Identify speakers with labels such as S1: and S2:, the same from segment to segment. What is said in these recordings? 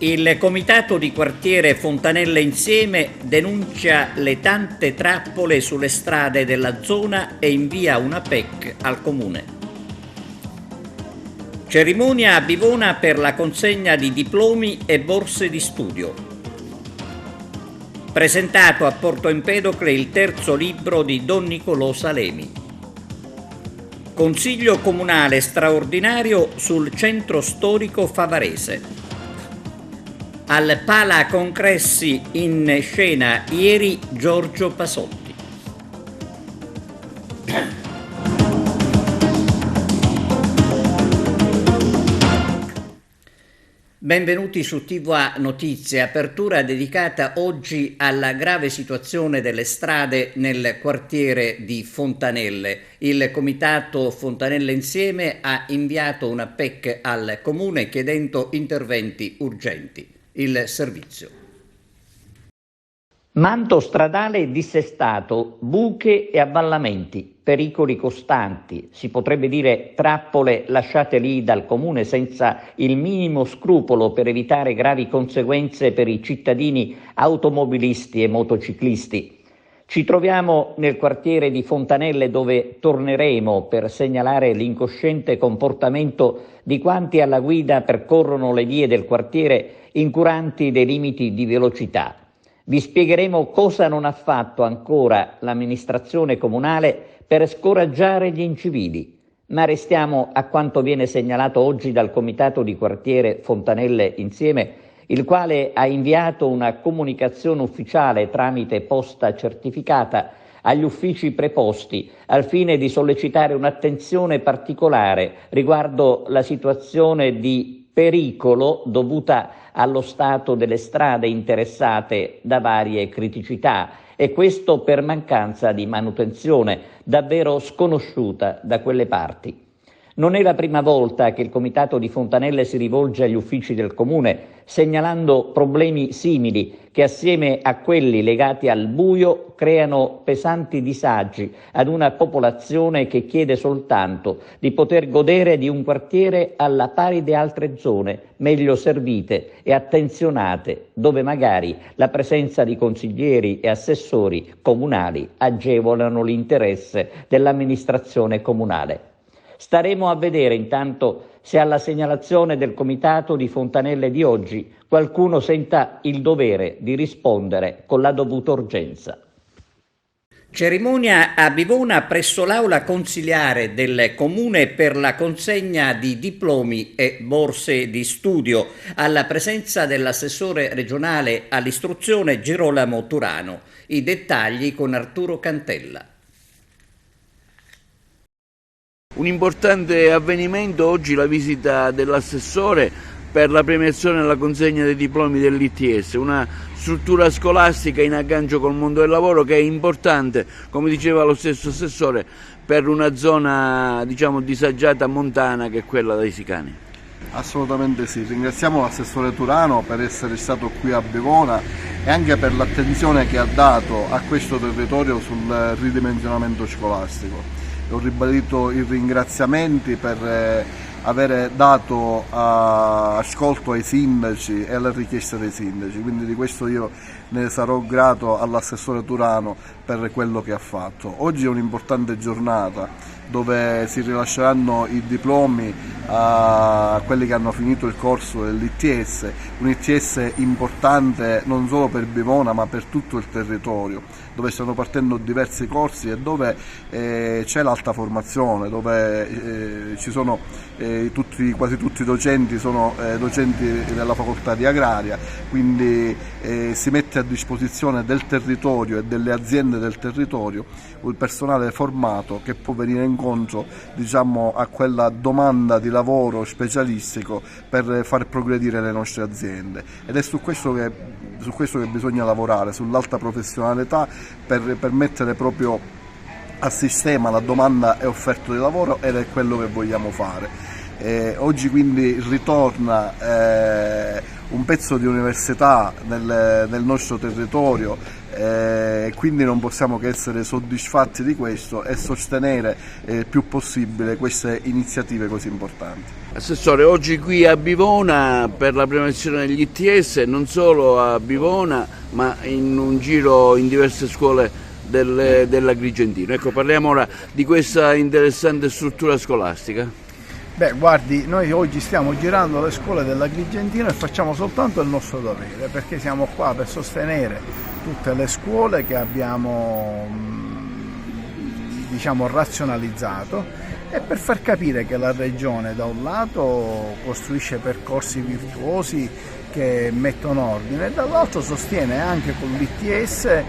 S1: Il comitato di quartiere Fontanelle Insieme denuncia le tante trappole sulle strade della zona e invia una PEC al comune. Cerimonia a Bivona per la consegna di diplomi e borse di studio. Presentato a Porto Empedocle il terzo libro di Don Nicolò Salemi. Consiglio comunale straordinario sul centro storico favarese. Al Pala Congressi in scena ieri Giorgio Pasotti. Benvenuti su TVA Notizie, apertura dedicata oggi alla grave situazione delle strade nel quartiere di Fontanelle. Il comitato Fontanelle Insieme ha inviato una PEC al comune chiedendo interventi urgenti. Il servizio. Manto stradale dissestato, buche e avvallamenti, pericoli costanti, si potrebbe dire trappole lasciate lì dal comune senza il minimo scrupolo per evitare gravi conseguenze per i cittadini automobilisti e motociclisti. Ci troviamo nel quartiere di Fontanelle dove torneremo per segnalare l'incosciente comportamento di quanti alla guida percorrono le vie del quartiere incuranti dei limiti di velocità. Vi spiegheremo cosa non ha fatto ancora l'amministrazione comunale per scoraggiare gli incivili, ma restiamo a quanto viene segnalato oggi dal comitato di quartiere Fontanelle Insieme, il quale ha inviato una comunicazione ufficiale tramite posta certificata agli uffici preposti al fine di sollecitare un'attenzione particolare riguardo la situazione di pericolo dovuta allo stato delle strade interessate da varie criticità e questo per mancanza di manutenzione davvero sconosciuta da quelle parti. Non è la prima volta che il comitato di Fontanelle si rivolge agli uffici del comune segnalando problemi simili che assieme a quelli legati al buio creano pesanti disagi ad una popolazione che chiede soltanto di poter godere di un quartiere alla pari di altre zone meglio servite e attenzionate dove magari la presenza di consiglieri e assessori comunali agevolano l'interesse dell'amministrazione comunale. Staremo a vedere intanto se alla segnalazione del comitato di Fontanelle di oggi qualcuno senta il dovere di rispondere con la dovuta urgenza. Cerimonia a Bivona presso l'aula consiliare del comune per la consegna di diplomi e borse di studio alla presenza dell'assessore regionale all'istruzione Girolamo Turano. I dettagli con Arturo Cantella.
S2: Un importante avvenimento oggi, la visita dell'assessore per la premiazione e la consegna dei diplomi dell'ITS, una struttura scolastica in aggancio col mondo del lavoro che è importante, come diceva lo stesso assessore, per una zona disagiata montana che è quella dei Sicani.
S3: Assolutamente sì, ringraziamo l'assessore Turano per essere stato qui a Bivona e anche per l'attenzione che ha dato a questo territorio sul ridimensionamento scolastico. Ho ribadito i ringraziamenti per avere dato ascolto ai sindaci e alle richieste dei sindaci, quindi di questo io ne sarò grato all'assessore Turano per quello che ha fatto. Oggi è un'importante giornata dove si rilasceranno i diplomi a quelli che hanno finito il corso dell'ITS, un ITS importante non solo per Bivona ma per tutto il territorio, dove stanno partendo diversi corsi e dove c'è l'alta formazione, dove ci sono quasi tutti i docenti sono docenti della facoltà di agraria, quindi si mette a disposizione del territorio e delle aziende del territorio il personale formato che può venire incontro a quella domanda di lavoro specialistico per far progredire le nostre aziende, ed è su questo che bisogna lavorare, sull'alta professionalità per mettere proprio a sistema la domanda e offerta di lavoro, ed è quello che vogliamo fare. Oggi quindi ritorna un pezzo di università nel nostro territorio quindi non possiamo che essere soddisfatti di questo e sostenere il più possibile queste iniziative così importanti.
S2: Assessore, oggi qui a Bivona per la premiazione degli ITS, non solo a Bivona ma in un giro in diverse scuole dell'Agrigentino. Ecco, parliamo ora di questa interessante struttura scolastica.
S4: Beh, guardi, noi oggi stiamo girando le scuole dell'Agrigentino e facciamo soltanto il nostro dovere, perché siamo qua per sostenere tutte le scuole che abbiamo, diciamo, razionalizzato e per far capire che la Regione da un lato costruisce percorsi virtuosi che mettono ordine e dall'altro sostiene anche con l'ITS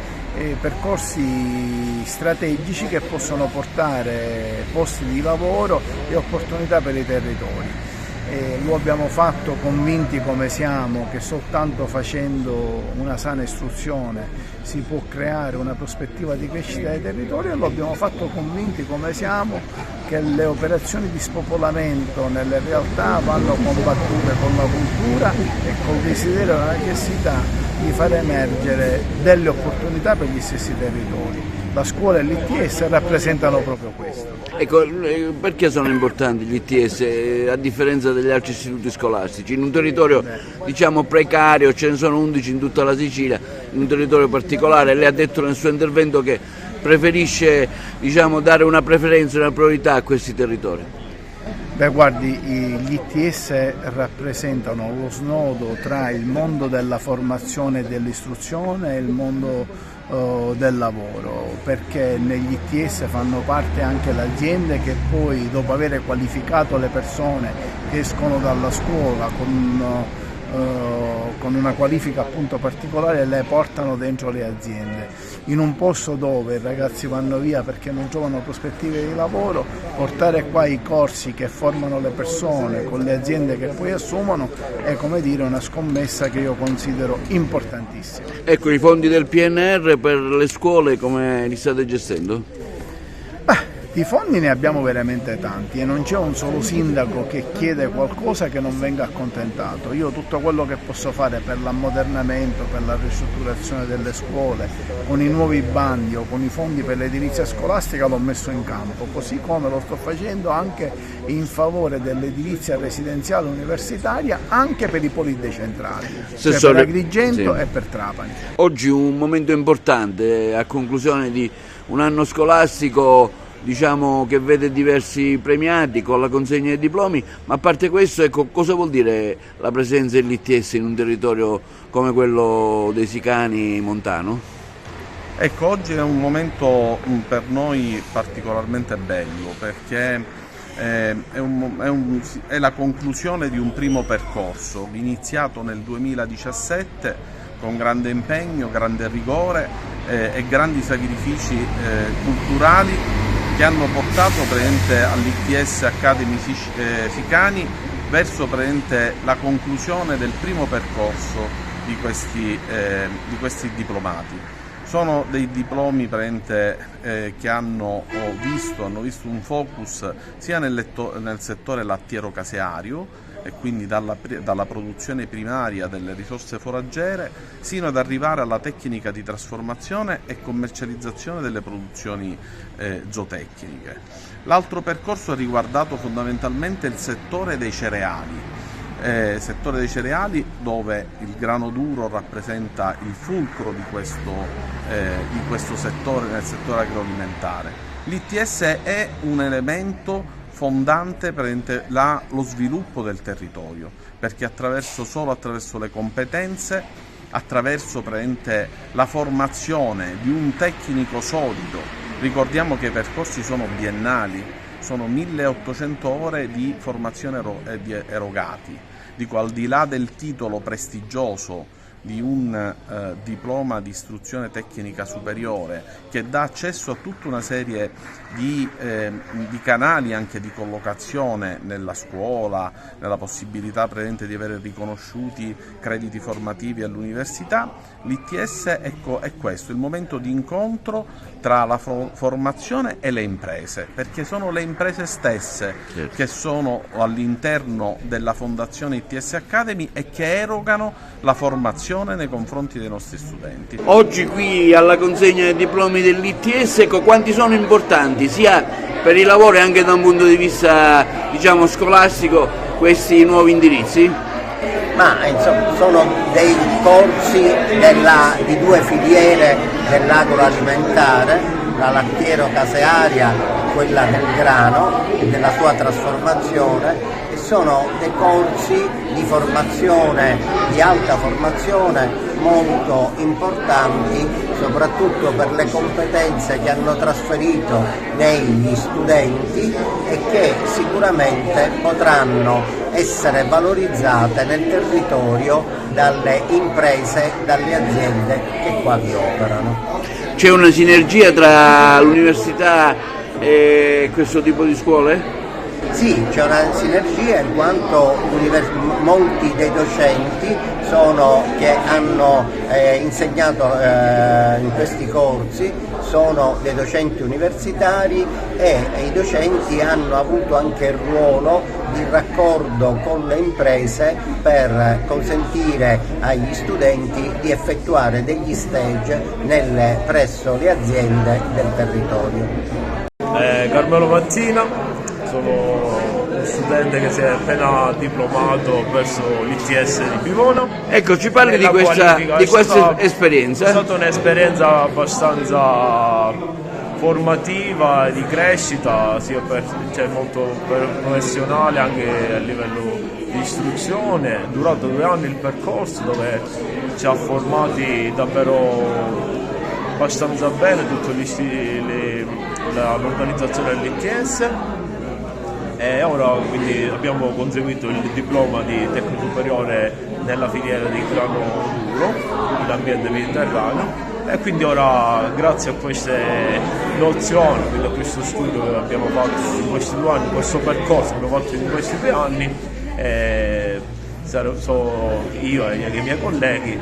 S4: percorsi strategici che possono portare posti di lavoro e opportunità per i territori. Lo abbiamo fatto convinti come siamo che soltanto facendo una sana istruzione si può creare una prospettiva di crescita dei territori e lo abbiamo fatto convinti come siamo che le operazioni di spopolamento nelle realtà vanno combattute con la cultura e col desiderio e la necessità di far emergere delle opportunità per gli stessi territori. La scuola e l'ITS rappresentano proprio questo.
S2: Ecco, perché sono importanti gli ITS a differenza degli altri istituti scolastici? In un territorio diciamo precario, ce ne sono 11 in tutta la Sicilia, in un territorio particolare, lei ha detto nel suo intervento che preferisce dare una preferenza, una priorità a questi territori.
S4: Beh, guardi, gli ITS rappresentano lo snodo tra il mondo della formazione e dell'istruzione e il mondo del lavoro, perché negli ITS fanno parte anche le aziende che poi, dopo aver qualificato le persone che escono dalla scuola con una qualifica appunto particolare, le portano dentro le aziende. In un posto dove i ragazzi vanno via perché non trovano prospettive di lavoro, portare qua i corsi che formano le persone con le aziende che poi assumono è, come dire, una scommessa che io considero importantissima.
S2: Ecco, i fondi del PNR per le scuole come li state gestendo?
S4: Di fondi ne abbiamo veramente tanti e non c'è un solo sindaco che chiede qualcosa che non venga accontentato. Io tutto quello che posso fare per l'ammodernamento, per la ristrutturazione delle scuole, con i nuovi bandi o con i fondi per l'edilizia scolastica l'ho messo in campo, così come lo sto facendo anche in favore dell'edilizia residenziale universitaria, anche per i poli decentrali, cioè per Agrigento e per Trapani.
S2: Oggi un momento importante a conclusione di un anno scolastico che vede diversi premiati con la consegna dei diplomi, ma a parte questo, ecco, cosa vuol dire la presenza dell'ITS in un territorio come quello dei Sicani montano?
S5: Ecco, oggi è un momento per noi particolarmente bello perché è la conclusione di un primo percorso iniziato nel 2017 con grande impegno, grande rigore e grandi sacrifici culturali che hanno portato all'ITS Academy Sicani verso la conclusione del primo percorso di questi diplomati. Sono dei diplomi che hanno visto un focus sia nel settore lattiero-caseario e quindi dalla produzione primaria delle risorse foraggere sino ad arrivare alla tecnica di trasformazione e commercializzazione delle produzioni zootecniche. L'altro percorso ha riguardato fondamentalmente il settore dei cereali. Dove il grano duro rappresenta il fulcro di questo settore nel settore agroalimentare. L'ITS è un elemento fondante per lo sviluppo del territorio, perché solo attraverso le competenze, attraverso la formazione di un tecnico solido, ricordiamo che i percorsi sono biennali, sono 1800 ore di formazione erogati, dico, al di là del titolo prestigioso di un diploma di istruzione tecnica superiore che dà accesso a tutta una serie di canali anche di collocazione nella scuola, nella possibilità di avere riconosciuti crediti formativi all'università. L'ITS è questo, il momento di incontro tra la formazione e le imprese, perché sono le imprese stesse che sono all'interno della Fondazione ITS Academy e che erogano la formazione. attenzione nei confronti dei nostri studenti.
S2: Oggi qui alla consegna dei diplomi dell'ITS, ecco, quanti sono importanti sia per i lavori anche da un punto di vista, diciamo, scolastico questi nuovi indirizzi?
S6: Ma insomma sono dei corsi di due filiere dell'agroalimentare, la lattiero-casearia e quella del grano e della sua trasformazione, e sono dei corsi di formazione, di alta formazione molto importanti, soprattutto per le competenze che hanno trasferito negli studenti e che sicuramente potranno essere valorizzate nel territorio dalle imprese, dalle aziende che qua vi operano.
S2: C'è una sinergia tra l'università e questo tipo di scuole?
S6: Sì, c'è una sinergia in quanto molti dei docenti che hanno insegnato in questi corsi sono dei docenti universitari e i docenti hanno avuto anche il ruolo di raccordo con le imprese per consentire agli studenti di effettuare degli stage presso le aziende del territorio.
S7: Carmelo Mattina, sono un studente che si è appena diplomato verso l'ITS di Pivona.
S2: Ecco, ci parli di questa esperienza?
S7: È stata un'esperienza abbastanza formativa e di crescita, sia molto professionale anche a livello di istruzione. È durato 2 anni il percorso, dove ci ha formati davvero abbastanza bene tutta l'organizzazione dell'ITS. E ora quindi abbiamo conseguito il diploma di tecnico superiore nella filiera di grano duro in ambiente mediterraneo, e quindi ora, grazie a queste nozioni, quindi a questo studio che abbiamo fatto in questi 2 anni, questo percorso che abbiamo fatto in questi 2 anni, io e i miei colleghi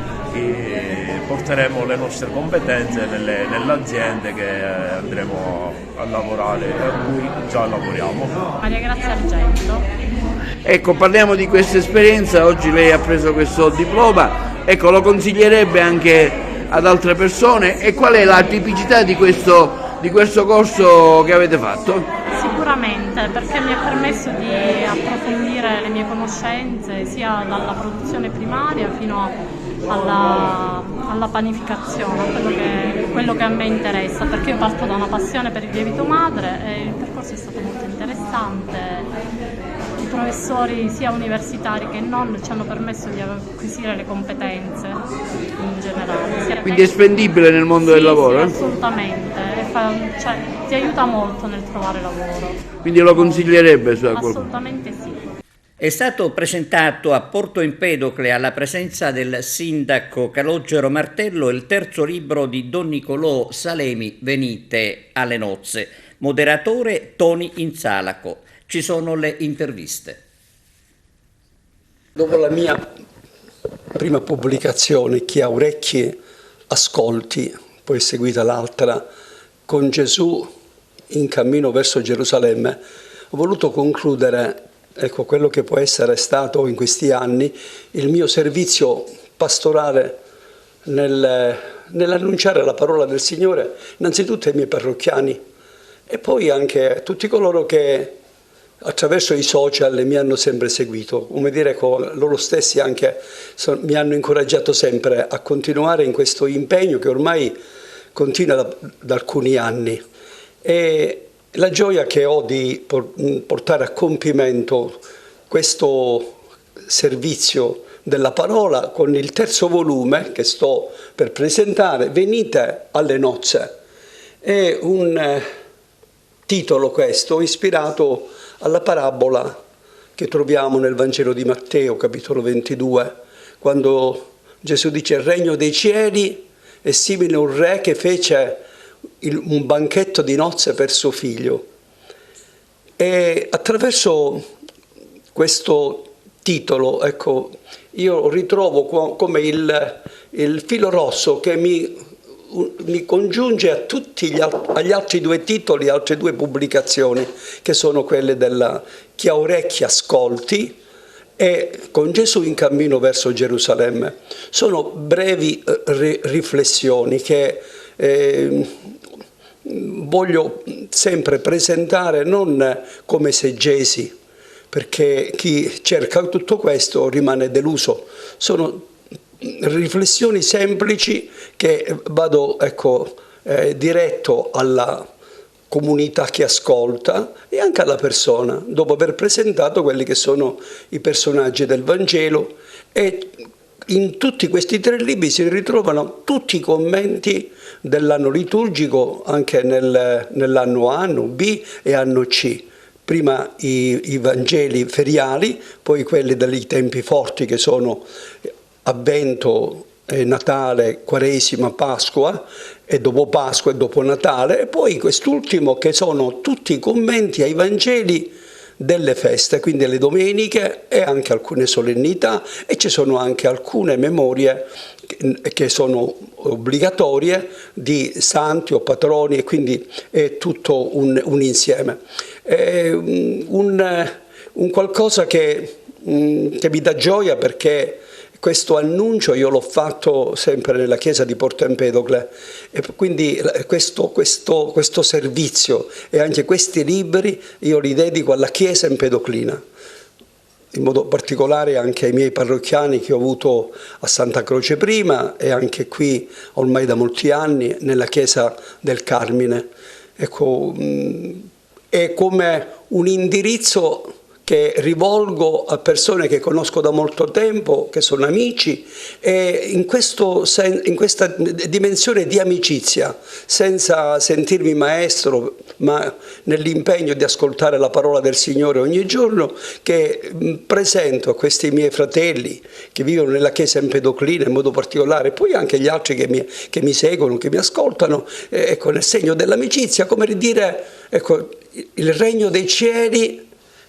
S7: porteremo le nostre competenze nelle aziende che andremo a lavorare e a cui già lavoriamo.
S8: Maria Grazia Argento.
S2: Ecco, parliamo di questa esperienza. Oggi lei ha preso questo diploma, ecco, lo consiglierebbe anche ad altre persone? E qual è la tipicità di questo corso che avete fatto?
S8: Sicuramente, perché mi ha permesso di approfondire le mie conoscenze sia dalla produzione primaria fino alla panificazione, quello che a me interessa, perché io parto da una passione per il lievito madre e il percorso è stato molto interessante. I professori sia universitari che non ci hanno permesso di acquisire le competenze in generale.
S2: Quindi è spendibile nel mondo del lavoro?
S8: Sì, assolutamente, ti aiuta molto nel trovare lavoro.
S2: Quindi lo consiglierebbe?
S8: Assolutamente sì.
S1: È stato presentato a Porto Empedocle, alla presenza del sindaco Calogero Martello, il terzo libro di Don Nicolò Salemi, Venite alle nozze. Moderatore Toni Inzalaco. Ci sono le interviste.
S9: Dopo la mia prima pubblicazione, Chi ha orecchie ascolti, poi è seguita l'altra, Con Gesù in cammino verso Gerusalemme, ho voluto concludere quello che può essere stato in questi anni il mio servizio pastorale nell'annunciare la parola del Signore, innanzitutto ai miei parrocchiani e poi anche a tutti coloro che attraverso i social mi hanno sempre seguito, come dire, loro stessi anche mi hanno incoraggiato sempre a continuare in questo impegno che ormai continua da alcuni anni. E la gioia che ho di portare a compimento questo servizio della parola con il terzo volume che sto per presentare, Venite alle nozze. È un titolo questo ispirato alla parabola che troviamo nel Vangelo di Matteo, capitolo 22, quando Gesù dice: il regno dei cieli è simile a un re che fece un banchetto di nozze per suo figlio. E attraverso questo titolo, io ritrovo come il filo rosso che mi congiunge a agli altri 2 titoli, altre 2 pubblicazioni, che sono quelle della Chi ha orecchi ascolti e con Gesù in cammino verso Gerusalemme. Sono brevi riflessioni che voglio sempre presentare non come esigesi, perché chi cerca tutto questo rimane deluso. Sono riflessioni semplici che vado diretto alla comunità che ascolta e anche alla persona, dopo aver presentato quelli che sono i personaggi del Vangelo. E in tutti questi 3 libri si ritrovano tutti i commenti dell'anno liturgico, anche nell'anno A, anno B e anno C. Prima i Vangeli feriali, poi quelli dei tempi forti che sono Avvento, Natale, Quaresima, Pasqua, e dopo Pasqua e dopo Natale, e poi quest'ultimo che sono tutti i commenti ai Vangeli delle feste, quindi le domeniche e anche alcune solennità, e ci sono anche alcune memorie che sono obbligatorie di santi o patroni, e quindi è tutto un insieme. È un qualcosa che mi dà gioia, perché questo annuncio io l'ho fatto sempre nella chiesa di Porto Empedocle, e quindi questo servizio e anche questi libri io li dedico alla chiesa empedoclina, in modo particolare anche ai miei parrocchiani che ho avuto a Santa Croce prima e anche qui ormai da molti anni nella chiesa del Carmine. Ecco, è come un indirizzo che rivolgo a persone che conosco da molto tempo, che sono amici, e in questa dimensione di amicizia, senza sentirmi maestro, ma nell'impegno di ascoltare la parola del Signore ogni giorno, che presento a questi miei fratelli che vivono nella chiesa empedoclina in modo particolare, poi anche gli altri che mi seguono, che mi ascoltano, ecco, nel segno dell'amicizia, come dire, ecco, il regno dei cieli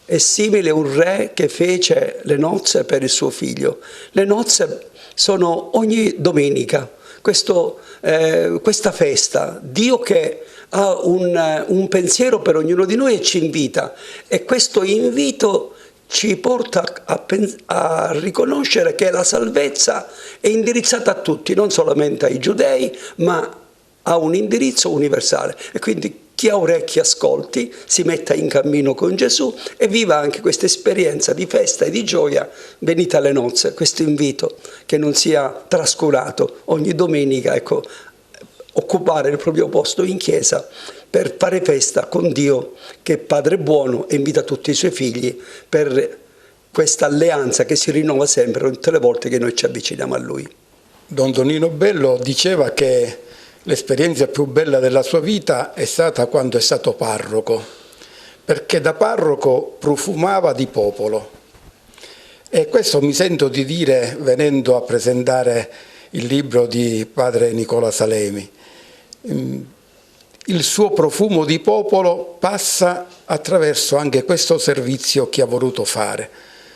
S9: è simile a un re che fece le nozze per il suo figlio. Le nozze sono ogni domenica, questa festa. Dio che ha un pensiero per ognuno di noi e ci invita. E questo invito ci porta a riconoscere che la salvezza è indirizzata a tutti, non solamente ai giudei, ma ha un indirizzo universale. E quindi chi ha orecchi ascolti, si metta in cammino con Gesù e viva anche questa esperienza di festa e di gioia venita alle nozze, questo invito che non sia trascurato ogni domenica, ecco, occupare il proprio posto in chiesa per fare festa con Dio che è Padre buono e invita tutti i suoi figli per questa alleanza che si rinnova sempre tutte le volte che noi ci avviciniamo a Lui.
S10: Don Tonino Bello diceva che l'esperienza più bella della sua vita è stata quando è stato parroco, perché da parroco profumava di popolo. E questo mi sento di dire venendo a presentare il libro di padre Nicola Salemi. Il suo profumo di popolo passa attraverso anche questo servizio che ha voluto fare,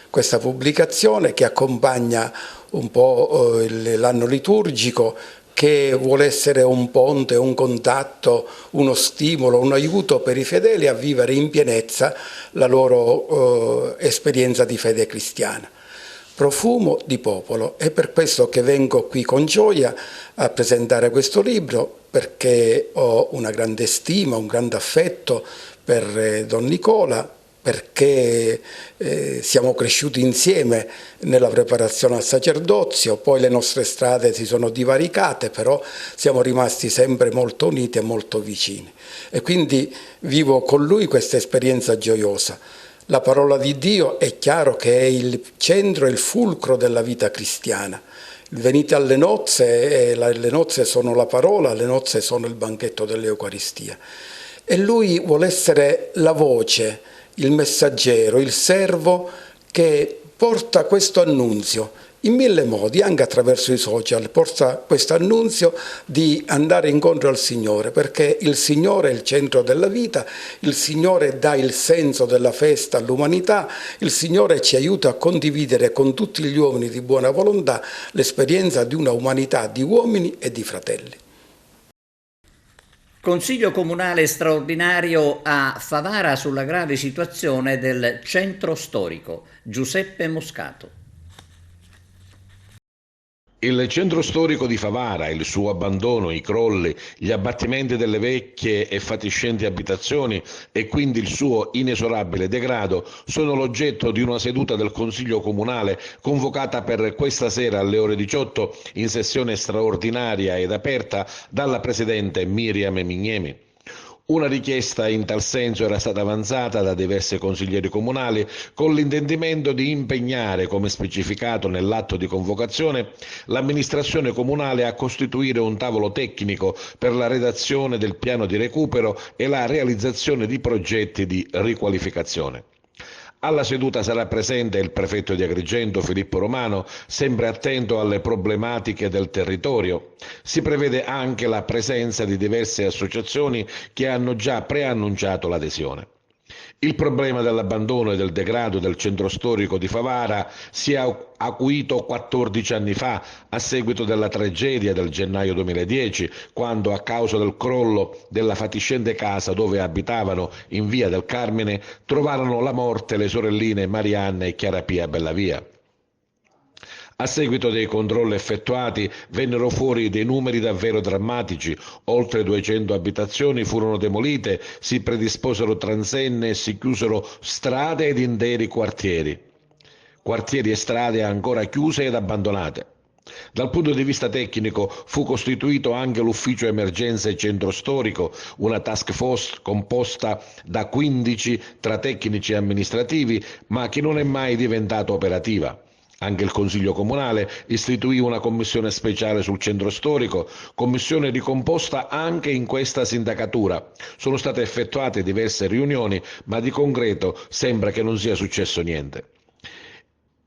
S10: questa pubblicazione che accompagna un po' l'anno liturgico, che vuole essere un ponte, un contatto, uno stimolo, un aiuto per i fedeli a vivere in pienezza la loro esperienza di fede cristiana. Profumo di popolo, è per questo che vengo qui con gioia a presentare questo libro, perché ho una grande stima, un grande affetto per Don Nicola, perché siamo cresciuti insieme nella preparazione al sacerdozio, poi le nostre strade si sono divaricate, però siamo rimasti sempre molto uniti e molto vicini. E quindi vivo con lui questa esperienza gioiosa. La parola di Dio è chiaro che è il centro e il fulcro della vita cristiana. Venite alle nozze, le nozze sono la parola, le nozze sono il banchetto dell'Eucaristia. E lui vuole essere la voce, il messaggero, il servo che porta questo annunzio in mille modi, anche attraverso i social, porta questo annunzio di andare incontro al Signore, perché il Signore è il centro della vita, il Signore dà il senso della festa all'umanità, il Signore ci aiuta a condividere con tutti gli uomini di buona volontà l'esperienza di una umanità di uomini e di fratelli.
S1: Consiglio comunale straordinario a Favara sulla grave situazione del centro storico. Giuseppe Moscato.
S11: Il centro storico di Favara, il suo abbandono, i crolli, gli abbattimenti delle vecchie e fatiscenti abitazioni e quindi il suo inesorabile degrado sono l'oggetto di una seduta del Consiglio comunale convocata per questa sera alle ore 18 in sessione straordinaria ed aperta dalla Presidente Miriam Miniemi. Una richiesta in tal senso era stata avanzata da diversi consiglieri comunali con l'intendimento di impegnare, come specificato nell'atto di convocazione, l'amministrazione comunale a costituire un tavolo tecnico per la redazione del piano di recupero e la realizzazione di progetti di riqualificazione. Alla seduta sarà presente il prefetto di Agrigento Filippo Romano, sempre attento alle problematiche del territorio. Si prevede anche la presenza di diverse associazioni che hanno già preannunciato l'adesione. Il problema dell'abbandono e del degrado del centro storico di Favara si è acuito 14 anni fa a seguito della tragedia del gennaio 2010, quando a causa del crollo della fatiscente casa dove abitavano in via del Carmine trovarono la morte le sorelline Marianna e Chiara Pia Bellavia. A seguito dei controlli effettuati vennero fuori dei numeri davvero drammatici, oltre 200 abitazioni furono demolite, si predisposero transenne e si chiusero strade ed interi quartieri e strade ancora chiuse ed abbandonate. Dal punto di vista tecnico fu costituito anche l'ufficio emergenze centro storico, una task force composta da 15 tra tecnici e amministrativi, ma che non è mai diventata operativa. Anche il Consiglio comunale istituì una commissione speciale sul centro storico, commissione ricomposta anche in questa sindacatura. Sono state effettuate diverse riunioni, ma di concreto sembra che non sia successo niente.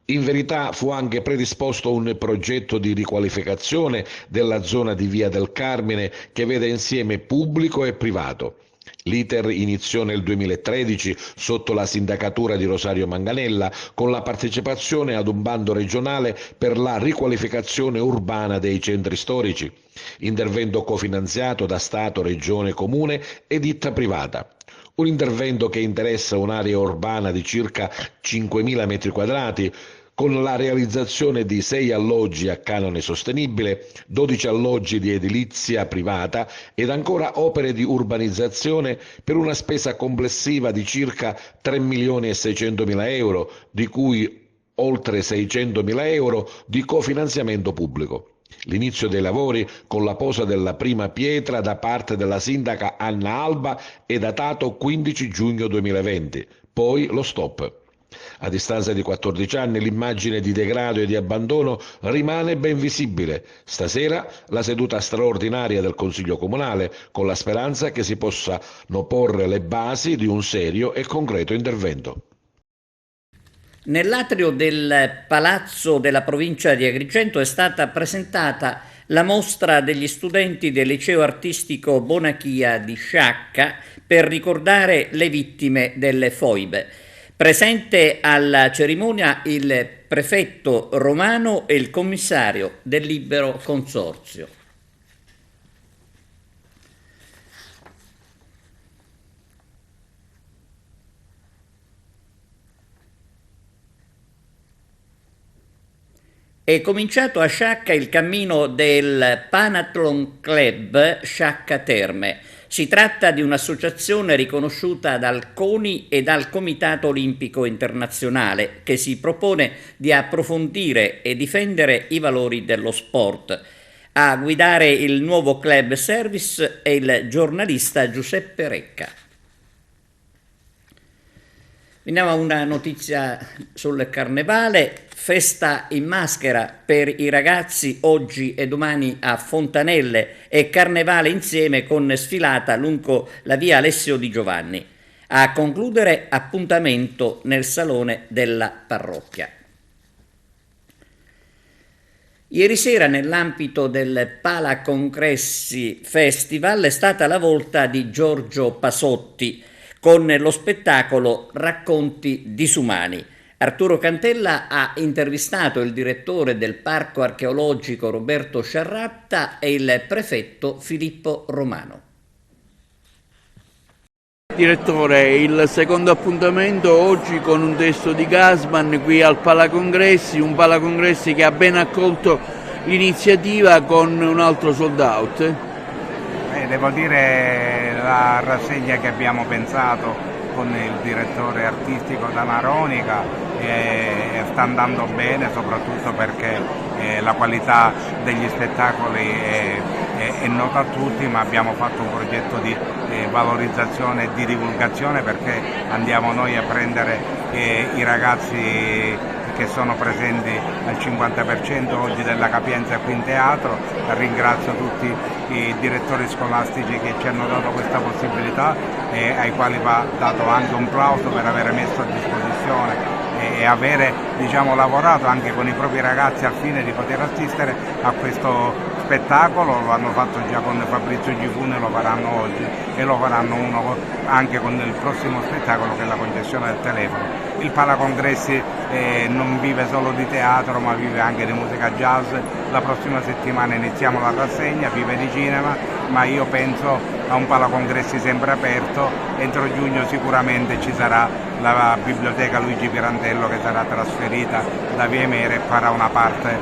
S11: In verità fu anche predisposto un progetto di riqualificazione della zona di Via del Carmine che vede insieme pubblico e privato. L'iter iniziò nel 2013 sotto la sindacatura di Rosario Manganella con la partecipazione ad un bando regionale per la riqualificazione urbana dei centri storici, intervento cofinanziato da Stato, Regione, Comune e ditta privata. Un intervento che interessa un'area urbana di circa 5.000 metri quadrati, con la realizzazione di 6 alloggi a canone sostenibile, 12 alloggi di edilizia privata ed ancora opere di urbanizzazione per una spesa complessiva di circa 3.600.000 euro, di cui oltre 600.000 euro di cofinanziamento pubblico. L'inizio dei lavori con la posa della prima pietra da parte della sindaca Anna Alba è datato 15 giugno 2020, poi lo stop. A distanza di 14 anni l'immagine di degrado e di abbandono rimane ben visibile. Stasera la seduta straordinaria del Consiglio comunale, con la speranza che si possano porre le basi di un serio e concreto intervento.
S1: Nell'atrio del Palazzo della provincia di Agrigento è stata presentata la mostra degli studenti del liceo artistico Bonachia di Sciacca per ricordare le vittime delle foibe. Presente alla cerimonia il prefetto Romano e il commissario del Libero Consorzio. È cominciato a Sciacca il cammino del Panathlon Club Sciacca Terme. Si tratta di un'associazione riconosciuta dal CONI e dal Comitato Olimpico Internazionale che si propone di approfondire e difendere i valori dello sport. A guidare il nuovo club service è il giornalista Giuseppe Recca. Veniamo a una notizia sul carnevale, festa in maschera per i ragazzi oggi e domani a Fontanelle e carnevale insieme con sfilata lungo la via Alessio Di Giovanni. A concludere appuntamento nel salone della parrocchia. Ieri sera nell'ambito del Palacongressi Festival è stata la volta di Giorgio Pasotti con lo spettacolo Racconti disumani. Arturo Cantella ha intervistato il direttore del Parco Archeologico Roberto Sciarratta e il prefetto Filippo Romano.
S2: Direttore, il secondo appuntamento oggi con un testo di Gassman qui al Palacongressi, un Palacongressi che ha ben accolto l'iniziativa con un altro sold out.
S12: Devo dire, la rassegna che abbiamo pensato con il direttore artistico Danaronica sta andando bene, soprattutto perché la qualità degli spettacoli è nota a tutti, ma abbiamo fatto un progetto di valorizzazione e di divulgazione, perché andiamo noi a prendere i ragazzi che sono presenti al 50% oggi della capienza qui in teatro. Ringrazio tutti i direttori scolastici che ci hanno dato questa possibilità e ai quali va dato anche un plauso per aver messo a disposizione e avere, diciamo, lavorato anche con i propri ragazzi al fine di poter assistere a questo spettacolo. Lo hanno fatto già con Fabrizio Gifune, lo faranno oggi e lo faranno anche con il prossimo spettacolo che è la concessione del telefono. Il Palacongressi non vive solo di teatro, ma vive anche di musica jazz. La prossima settimana iniziamo la rassegna, vive di cinema, ma io penso a un Palacongressi sempre aperto. Entro giugno sicuramente ci sarà la biblioteca Luigi Pirandello, che sarà trasferita da Via Emere e farà una parte,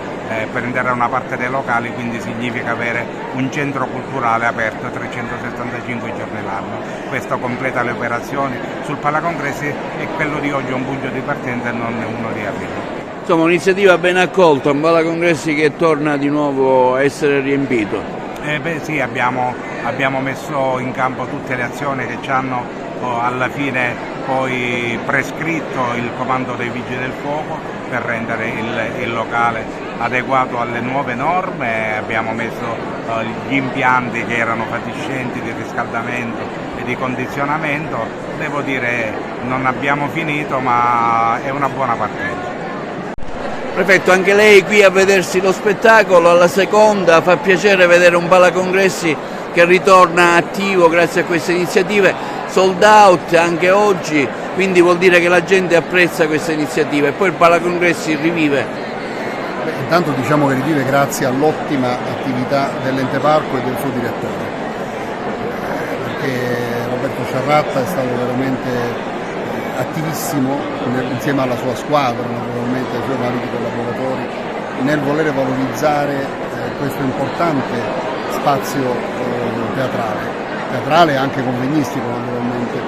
S12: prenderà una parte dei locali, quindi significa avere un centro culturale aperto 365 giorni l'anno. Questo completa le operazioni sul Palacongressi e quello di oggi è un punto di partenza e non uno di arrivo.
S2: Insomma, un'iniziativa ben accolta, un Palacongressi che torna di nuovo a essere riempito.
S12: Sì, abbiamo messo in campo tutte le azioni che ci hanno alla fine poi prescritto il comando dei Vigili del Fuoco per rendere il locale adeguato alle nuove norme. Abbiamo messo gli impianti che erano fatiscenti di riscaldamento e di condizionamento. Devo dire, non abbiamo finito, ma è una buona partenza.
S2: Prefetto, anche lei qui a vedersi lo spettacolo, alla seconda, fa piacere vedere un Palacongressi che ritorna attivo grazie a queste iniziative, sold out anche oggi, quindi vuol dire che la gente apprezza questa iniziativa e poi il Palacongressi rivive.
S3: Intanto diciamo che rivive grazie all'ottima attività dell'Ente Parco e del suo direttore, perché Roberto Sciarratta è stato veramente attivissimo insieme alla sua squadra, naturalmente ai suoi validi collaboratori, nel volere valorizzare questo importante spazio teatrale e anche convegnistico naturalmente.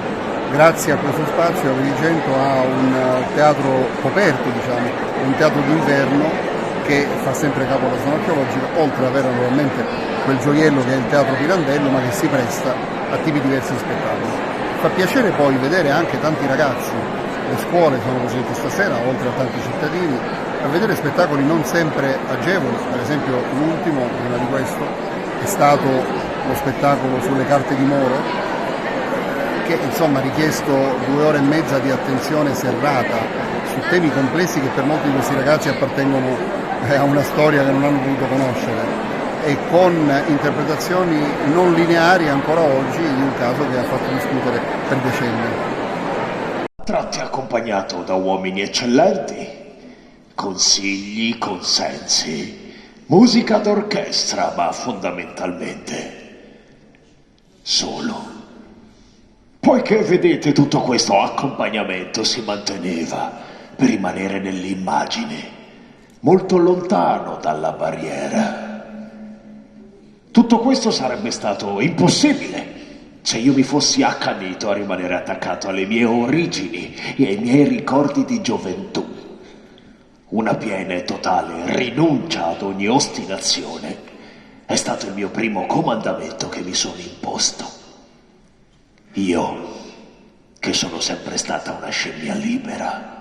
S3: Grazie a questo spazio Agrigento ha un teatro coperto, diciamo, un teatro d'inverno che fa sempre capo alla zona archeologica, oltre ad avere naturalmente quel gioiello che è il Teatro Pirandello, ma che si presta a tipi diversi di spettacoli. Fa piacere poi vedere anche tanti ragazzi, le scuole sono presenti stasera, oltre a tanti cittadini, a vedere spettacoli non sempre agevoli. Per esempio l'ultimo, prima di questo, è stato lo spettacolo sulle carte di Moro, che insomma ha richiesto 2 ore e mezza di attenzione serrata su temi complessi che per molti di questi ragazzi appartengono a una storia che non hanno potuto conoscere, e con interpretazioni non lineari ancora oggi, in un caso che ha fatto discutere per decenni.
S13: A tratti accompagnato da uomini eccellenti, consigli, consensi, musica d'orchestra, ma fondamentalmente solo. Poiché vedete, tutto questo accompagnamento si manteneva per rimanere nell'immagine, molto lontano dalla barriera. Tutto questo sarebbe stato impossibile se io mi fossi accanito a rimanere attaccato alle mie origini e ai miei ricordi di gioventù. Una piena e totale rinuncia ad ogni ostinazione è stato il mio primo comandamento che mi sono imposto. Io, che sono sempre stata una scimmia libera,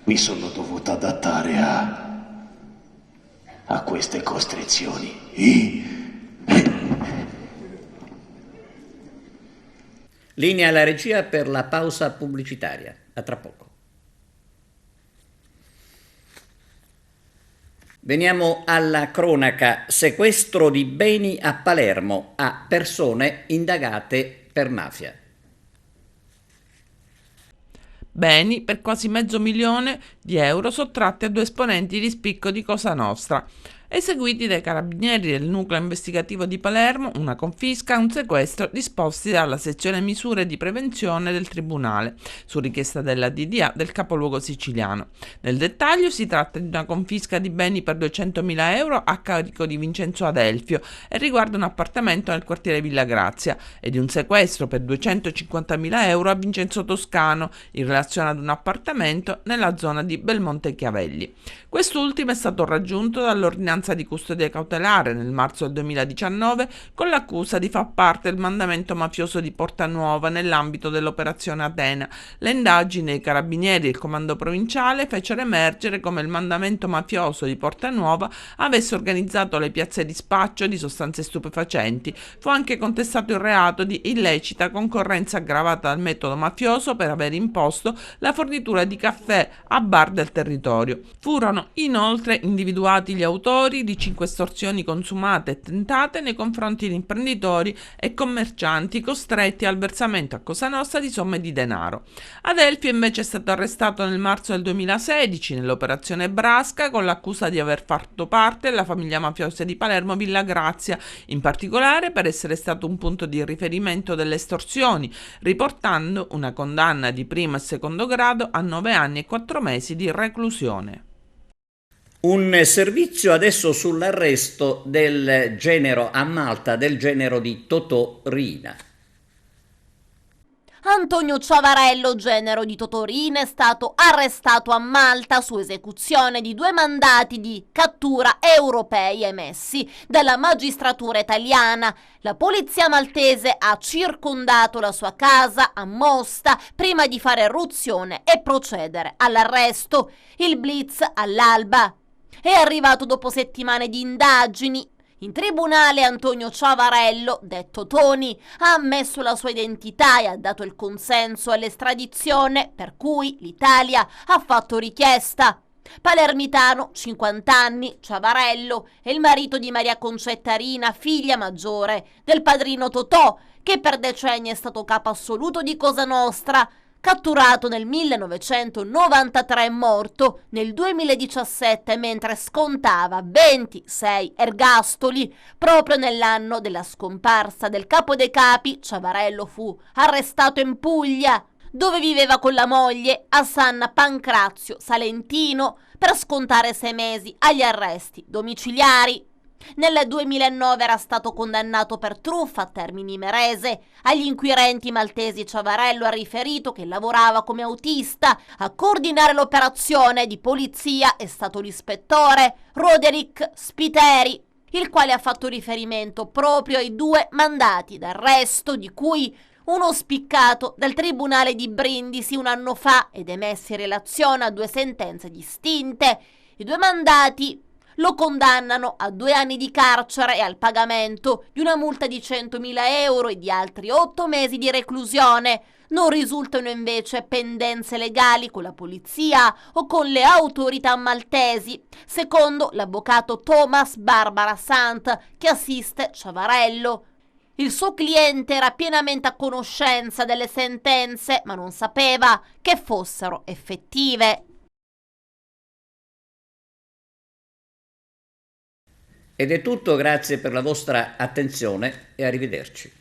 S13: mi sono dovuta adattare a queste costrizioni.
S1: Linea alla regia per la pausa pubblicitaria. A tra poco. Veniamo alla cronaca. Sequestro di beni a Palermo a persone indagate per mafia.
S14: Beni per quasi €500.000 sottratti a 2 esponenti di spicco di Cosa Nostra. eseguiti dai carabinieri del nucleo investigativo di Palermo, una confisca e un sequestro disposti dalla sezione misure di prevenzione del Tribunale, su richiesta della DDA del capoluogo siciliano. Nel dettaglio si tratta di una confisca di beni per 200.000 euro a carico di Vincenzo Adelfio e riguarda un appartamento nel quartiere Villa Grazia, e di un sequestro per 250.000 euro a Vincenzo Toscano in relazione ad un appartamento nella zona di Belmonte Chiavelli. Quest'ultimo è stato raggiunto dall'ordinanza di custodia cautelare nel marzo del 2019 con l'accusa di far parte del mandamento mafioso di Porta Nuova nell'ambito dell'operazione Atena. Le indagini dei carabinieri e il comando provinciale fecero emergere come il mandamento mafioso di Porta Nuova avesse organizzato le piazze di spaccio di sostanze stupefacenti. Fu anche contestato il reato di illecita concorrenza aggravata dal metodo mafioso per aver imposto la fornitura di caffè a bar del territorio. Furono inoltre individuati gli autori di 5 estorsioni consumate e tentate nei confronti di imprenditori e commercianti costretti al versamento a Cosa Nostra di somme di denaro. Adelfio invece è stato arrestato nel marzo del 2016 nell'operazione Brasca con l'accusa di aver fatto parte della famiglia mafiosa di Palermo Villa Grazia, in particolare per essere stato un punto di riferimento delle estorsioni, riportando una condanna di primo e secondo grado a 9 anni e 4 mesi di reclusione.
S1: Un servizio adesso sull'arresto del genero a Malta, del genero di Totò Riina.
S15: Antonio Ciavarello, genero di Totò Riina, è stato arrestato a Malta su esecuzione di 2 mandati di cattura europei emessi dalla magistratura italiana. La polizia maltese ha circondato la sua casa a Mosta prima di fare irruzione e procedere all'arresto. Il blitz all'alba è arrivato dopo settimane di indagini. In tribunale Antonio Ciavarello, detto Tony, ha ammesso la sua identità e ha dato il consenso all'estradizione, per cui l'Italia ha fatto richiesta. Palermitano, 50 anni, Ciavarello è il marito di Maria Concetta Riina, figlia maggiore del padrino Totò, che per decenni è stato capo assoluto di Cosa Nostra. Catturato nel 1993 e morto nel 2017 mentre scontava 26 ergastoli. Proprio nell'anno della scomparsa del capo dei capi, Ciavarello fu arrestato in Puglia, dove viveva con la moglie a San Pancrazio Salentino, per scontare 6 mesi agli arresti domiciliari. Nel 2009 era stato condannato per truffa a Termini Imerese. Agli inquirenti maltesi Ciavarello ha riferito che lavorava come autista. A coordinare l'operazione di polizia è stato l'ispettore Roderick Spiteri, il quale ha fatto riferimento proprio ai 2 mandati d'arresto, di cui uno spiccato dal Tribunale di Brindisi un anno fa ed emessi in relazione a 2 sentenze distinte. I 2 mandati lo condannano a 2 anni di carcere e al pagamento di una multa di 100.000 euro e di altri 8 mesi di reclusione. Non risultano invece pendenze legali con la polizia o con le autorità maltesi, secondo l'avvocato Thomas Barbara Sant, che assiste Ciavarello. Il suo cliente era pienamente a conoscenza delle sentenze, ma non sapeva che fossero effettive.
S1: Ed è tutto, grazie per la vostra attenzione e arrivederci.